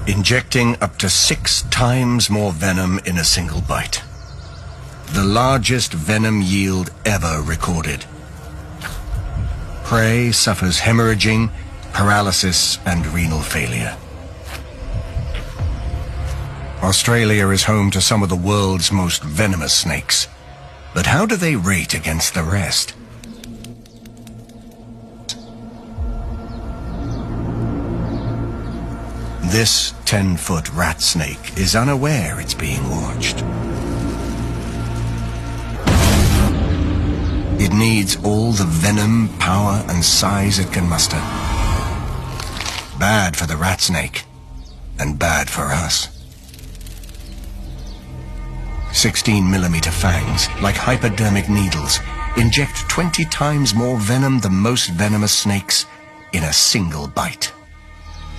injecting up to 6 times more venom in a single bite. The largest venom yield ever recorded. Prey suffers hemorrhaging, paralysis, and renal failure. Australia is home to some of the world's most venomous snakes. But how do they rate against the rest? This 10-foot rat snake is unaware it's being watched. It needs all the venom, power, and size it can muster. Bad for the rat snake, and bad for us. 16mm fangs, like hypodermic needles, inject 20 times more venom than most venomous snakes in a single bite.